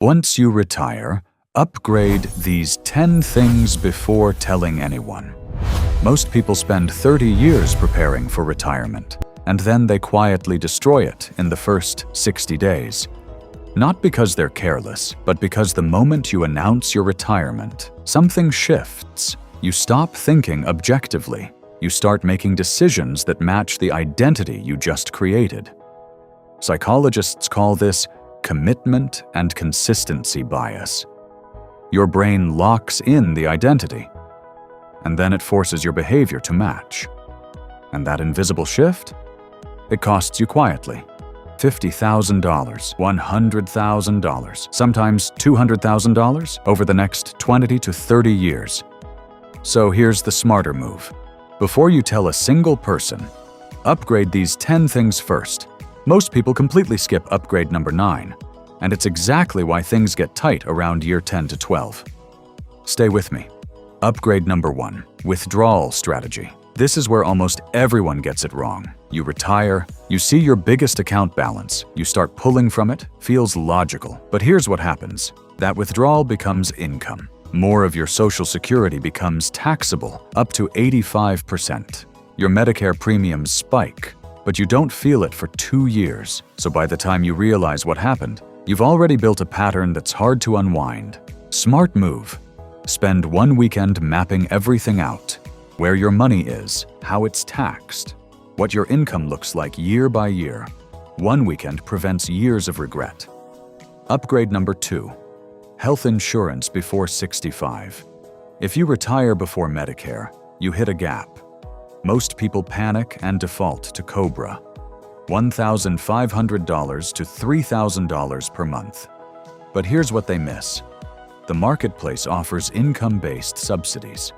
Once you retire, upgrade these 10 things before telling anyone. Most people spend 30 years preparing for retirement, and then they quietly destroy it in the first 60 days. Not because they're careless, but because the moment you announce your retirement, something shifts. You stop thinking objectively. You start making decisions that match the identity you just created. Psychologists call this commitment and consistency bias. Your brain locks in the identity, and then it forces your behavior to match. And that invisible shift? It costs you quietly $50,000, $100,000, sometimes $200,000 over the next 20 to 30 years. So here's the smarter move. Before you tell a single person, upgrade these 10 things first. Most people completely skip upgrade number 9, and it's exactly why things get tight around year 10 to 12. Stay with me. Upgrade number 1, withdrawal strategy. This is where almost everyone gets it wrong. You retire, you see your biggest account balance, you start pulling from it, feels logical. But here's what happens. That withdrawal becomes income. More of your Social Security becomes taxable, up to 85%. Your Medicare premiums spike, but you don't feel it for 2 years. So by the time you realize what happened, you've already built a pattern that's hard to unwind. Smart move. Spend one weekend mapping everything out. Where your money is, how it's taxed, what your income looks like year by year. One weekend prevents years of regret. Upgrade number 2. Health insurance before 65. If you retire before Medicare, you hit a gap. Most people panic and default to COBRA, $1,500 to $3,000 per month. But here's what they miss. The marketplace offers income-based subsidies.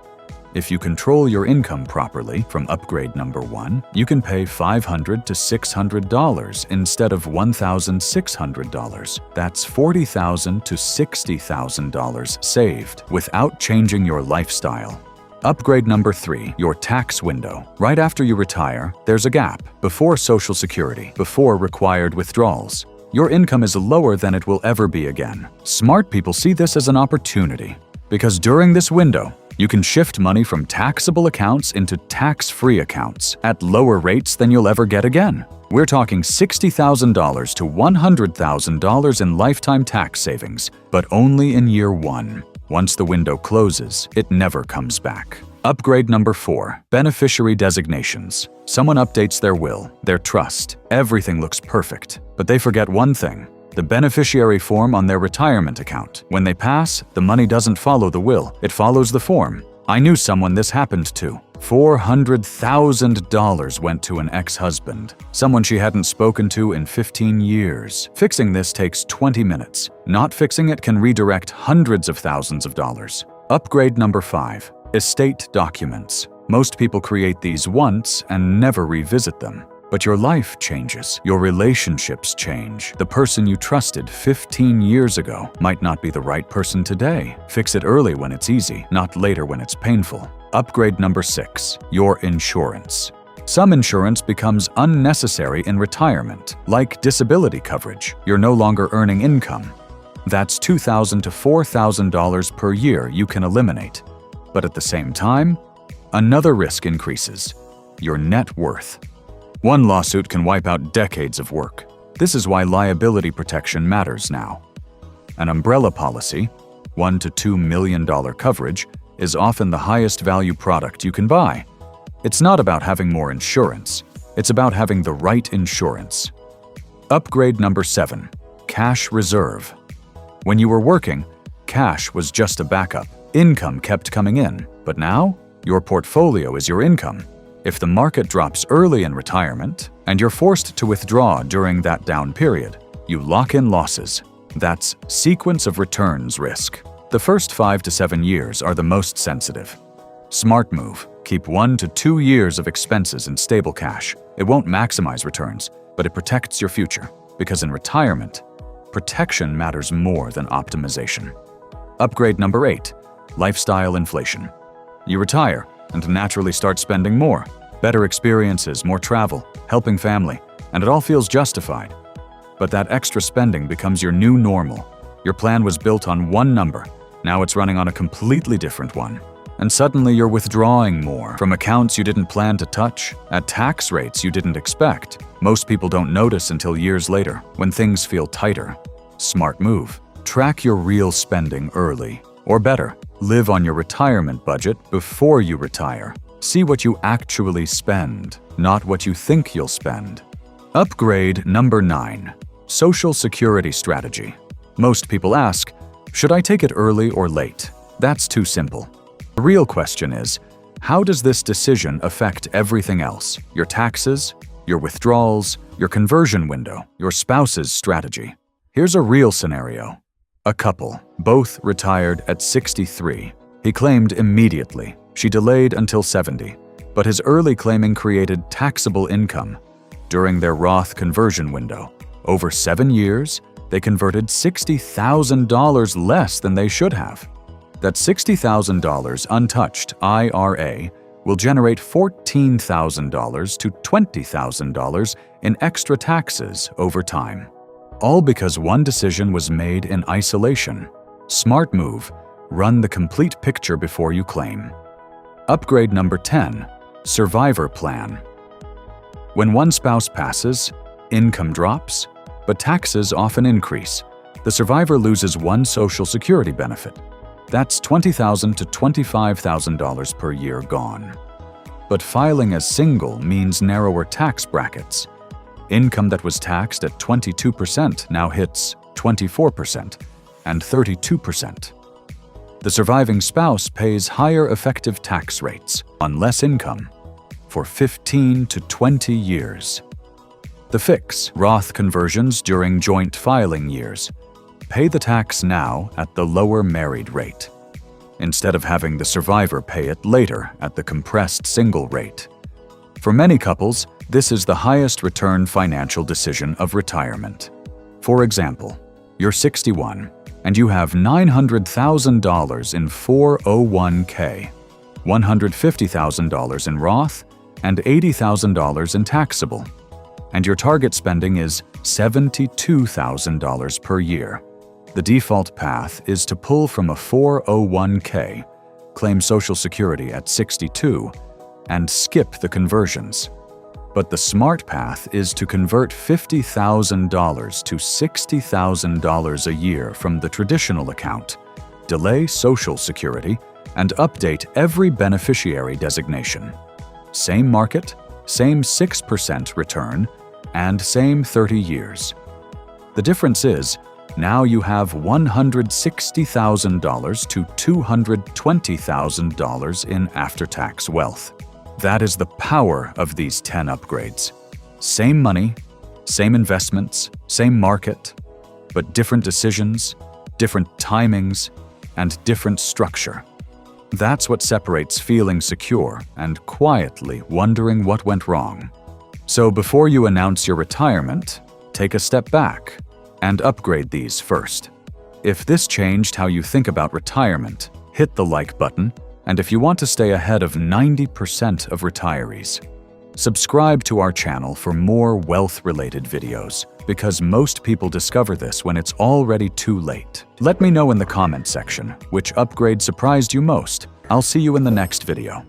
If you control your income properly from upgrade number 1, you can pay $500 to $600 instead of $1,600. That's $40,000 to $60,000 saved without changing your lifestyle. Upgrade number 3, your tax window. Right after you retire, there's a gap. Before Social Security, before required withdrawals. Your income is lower than it will ever be again. Smart people see this as an opportunity, because during this window, you can shift money from taxable accounts into tax-free accounts at lower rates than you'll ever get again. We're talking $60,000 to $100,000 in lifetime tax savings, but only in year 1. Once the window closes, it never comes back. Upgrade number 4, beneficiary designations. Someone updates their will, their trust. Everything looks perfect, but they forget one thing. The beneficiary form on their retirement account. When they pass, the money doesn't follow the will, it follows the form. I knew someone this happened to. $400,000 went to an ex-husband, someone she hadn't spoken to in 15 years. Fixing this takes 20 minutes. Not fixing it can redirect hundreds of thousands of dollars. Upgrade number 5, estate documents. Most people create these once and never revisit them. But your life changes, your relationships change. The person you trusted 15 years ago might not be the right person today. Fix it early when it's easy, not later when it's painful. Upgrade number 6, your insurance. Some insurance becomes unnecessary in retirement, like disability coverage. You're no longer earning income. That's $2,000 to $4,000 per year you can eliminate. But at the same time, another risk increases, your net worth. One lawsuit can wipe out decades of work. This is why liability protection matters now. An umbrella policy, $1 to $2 million coverage, is often the highest value product you can buy. It's not about having more insurance. It's about having the right insurance. Upgrade number 7, cash reserve. When you were working, cash was just a backup. Income kept coming in, but now your portfolio is your income. If the market drops early in retirement and you're forced to withdraw during that down period, you lock in losses. That's sequence of returns risk. The first 5 to 7 years are the most sensitive. Smart move. Keep 1 to 2 years of expenses in stable cash. It won't maximize returns, but it protects your future. Because in retirement, protection matters more than optimization. Upgrade number 8, lifestyle inflation. You retire and naturally start spending more. Better experiences, more travel, helping family, and it all feels justified. But that extra spending becomes your new normal. Your plan was built on one number. Now it's running on a completely different one. And suddenly you're withdrawing more from accounts you didn't plan to touch, at tax rates you didn't expect. Most people don't notice until years later, when things feel tighter. Smart move. Track your real spending early. Or better, live on your retirement budget before you retire. See what you actually spend, not what you think you'll spend. Upgrade number 9. Social Security strategy. Most people ask, should I take it early or late? That's too simple. The real question is, how does this decision affect everything else? Your taxes, your withdrawals, your conversion window, your spouse's strategy. Here's a real scenario. A couple, both retired at 63. He claimed immediately. She delayed until 70. But his early claiming created taxable income. During their Roth conversion window, over 7 years, they converted $60,000 less than they should have. That $60,000 untouched IRA will generate $14,000 to $20,000 in extra taxes over time. All because one decision was made in isolation. Smart move. Run the complete picture before you claim. Upgrade number 10. Survivor plan. When one spouse passes, income drops, but taxes often increase. The survivor loses one Social Security benefit. That's $20,000 to $25,000 per year gone. But filing as single means narrower tax brackets. Income that was taxed at 22% now hits 24% and 32%. The surviving spouse pays higher effective tax rates on less income for 15 to 20 years. The fix: Roth conversions during joint filing years. Pay the tax now at the lower married rate, instead of having the survivor pay it later at the compressed single rate. For many couples, this is the highest return financial decision of retirement. For example, you're 61 and you have $900,000 in 401k, $150,000 in Roth, and $80,000 in taxable. And your target spending is $72,000 per year. The default path is to pull from a 401k, claim Social Security at 62, and skip the conversions. But the smart path is to convert $50,000 to $60,000 a year from the traditional account, delay Social Security, and update every beneficiary designation. Same market, same 6% return, and same 30 years. The difference is, now you have $160,000 to $220,000 in after-tax wealth. That is the power of these 10 upgrades. Same money, same investments, same market, but different decisions, different timings, and different structure. That's what separates feeling secure and quietly wondering what went wrong. So before you announce your retirement, take a step back and upgrade these first. If this changed how you think about retirement, hit the like button, and if you want to stay ahead of 90% of retirees, subscribe to our channel for more wealth-related videos, because most people discover this when it's already too late. Let me know in the comment section which upgrade surprised you most. I'll see you in the next video.